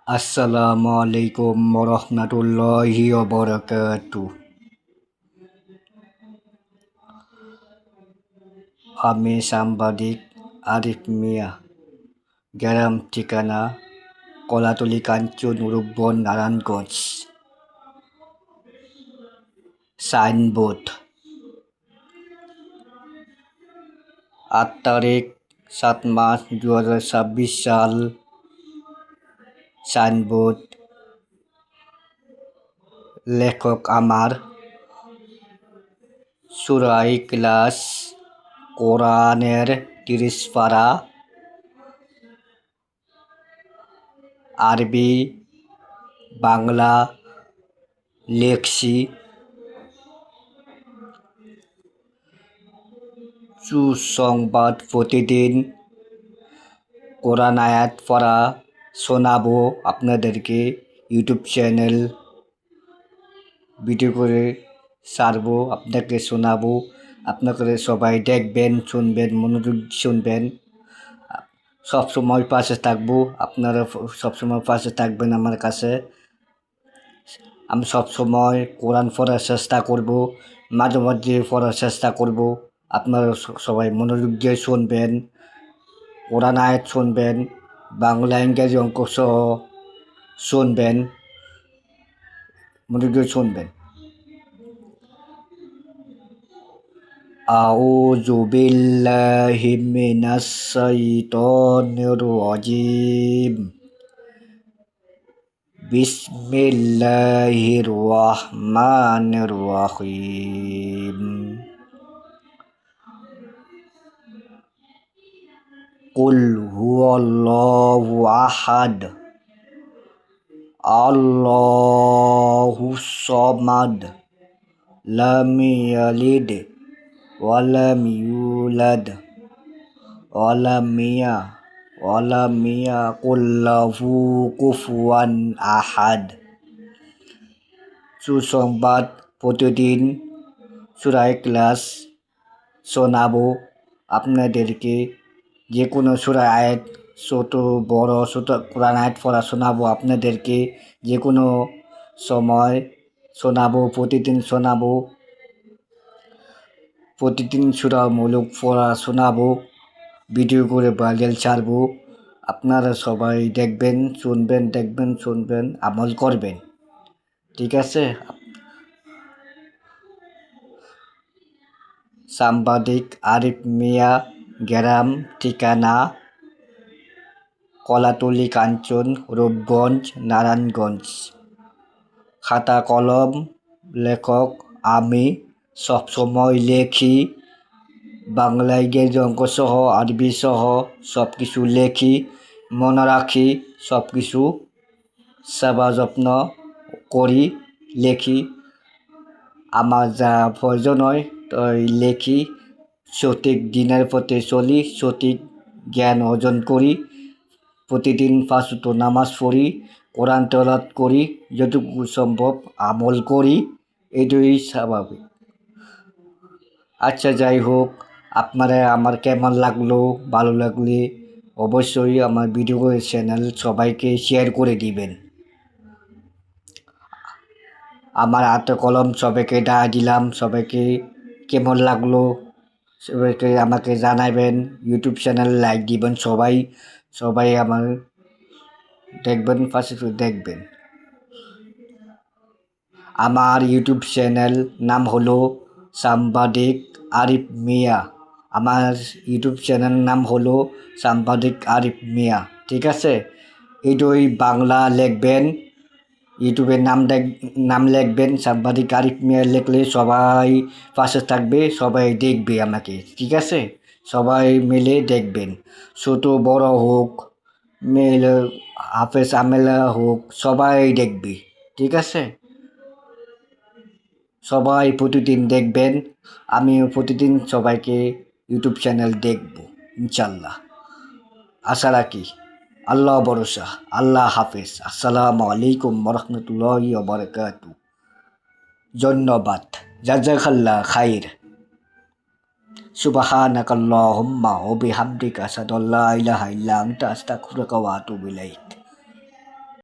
Assalamualaikum warahmatullahi wabarakatuh. আমি সাংবাদিক আরিফ মিয়া, গ্রাম ঠিকানা কলাতলী কাঞ্চন রূপবন নারায়ণগঞ্জ। সাইনবোর্ড 8 তারিখ 7 মাস 2026 সাল। সাইনবোর্ড লেখক আমার সূরা ইখলাস কোরআনের 30 পারা, আরবি বাংলা লেখছি। সুসংবাদ প্রতিদিন কোরআন আয়াত পড়া শোনাবো আপনাদেরকে। ইউটিউব চ্যানেল ভিডিও করে ছাড়বো, আপনাকে শোনাবো। আপনাকে সবাই দেখবেন, শুনবেন, মনোযোগ শুনবেন। সবসময় পাশে থাকবো, আপনারা সবসময় পাশে থাকবেন আমার কাছে। আমি সবসময় কোরআন পড়ার চেষ্টা করব, মাঝে মাঝে পড়ার চেষ্টা করব। আপনারা সবাই মনোযোগ দিয়ে শুনবেন, কোরআন আয়াত শুনবেন, বাংলা ইংরেজি অঙ্ক সহ শুনবেন, মনোযোগ দিয়ে শুনবেন। আউযু বিল্লাহি মিনাশ শাইতানির রাজিম। বিসমিল্লাহির রহমানির রহিম। কুল হুয়াল্লাহু আহাদ, আল্লাহুস সামাদ, লাম ইয়ালিদ ওয়ালাম ইউলাদ ওয়ালাম ইয়াকুল লাহু কুফুয়ান আহাদ। সুসংবাদ প্রতিদিন সূরা ইখলাস শোনাবো আপনাদেরকে। যে কোনো সূরা আয়াত, ছোট বড় ছোট কোরআন আয়াত পড়া শোনাবো আপনাদেরকে। যে কোনো সময় শোনাবো, প্রতিদিন শোনাবো। প্রতিদিন সূরামূলক পড়া শোনাবো, ভিডিও করে ভাইরাল ছাড়বো। আপনারা সবাই দেখবেন, শুনবেন, দেখবেন, শুনবেন, আমল করবেন। ঠিক আছে? সাংবাদিক আরিফ মিয়া, গ্রাম ঠিকানা কলাতলী কাঞ্চন রূপগঞ্জ নারায়ণগঞ্জ। খাতা কলম লেখক আমি, সবসময় লেখি, বাংলা ইংরেজি অঙ্ক সহ আরবি সহ সব কিছু লেখি, মনে রাখি, সব কিছু সেবা যত্ন করি, লেখি। আমার যা প্রয়োজন হয় তাই লেখি। সঠিক দিনের পথে চলি, সঠিক জ্ঞান অর্জন করি। প্রতিদিন 5 ওয়াক্ত নামাজ পড়ি, কোরআন তেলাওয়াত করি, যতটুকু সম্ভব আমল করি। এটাই স্বাভাবিক। আচ্ছা, যাই হোক, আপনারা আমার কেমন লাগলো, ভালো লাগলে অবশ্যই আমার ভিডিও চ্যানেল সবাইকে শেয়ার করে দিবেন। আমার হাতে কলম সবাইকে দেওয়া দিলাম, সবাইকে কেমন লাগলো সবাইকে আমাকে জানাবেন। ইউটিউব চ্যানেল লাইক দিবেন সবাই, সবাই আমার দেখবেন, পাশে দেখবেন। আমার ইউটিউব চ্যানেল নাম হলো সাংবাদিক আরিফ মিয়া। আমার ইউটিউব চ্যানেল নাম হলো সাংবাদিক আরিফ মিয়া। ঠিক আছে? এটাই বাংলা লিখবেন, ইউটিউবের নাম লিখবেন সাংবাদিক আরিফ মিয়া। লিখলে সবাই পাশে থাকবে, সবাই দেখবে আমাকে। ঠিক আছে? সবাই মিলে দেখবেন, ছোট বড় হোক, মেল হাফেজ আমেলা হোক, সবাই দেখবে। ঠিক আছে? সবাই প্রতিদিন দেখবেন। আমিও প্রতিদিন সবাইকে ইউটিউব চ্যানেল দেখব ইনশাল্লাহ, আশা রাখি। আল্লাহ ভরসা। আল্লাহ হাফেজ। আসসালামু আলাইকুম ওরহমতুল্লাহি ওয়াবারাকাতুহু। ধন্যবাদ। জাযাকাল্লাহ খাইর। সুবহানাকাল্লাহুম্মা ওয়া বিহামদিকা আশহাদু আল্লা ইলাহা ইল্লা আনতা আস্তাগফিরুকা ওয়া আতুবু ইলাইক।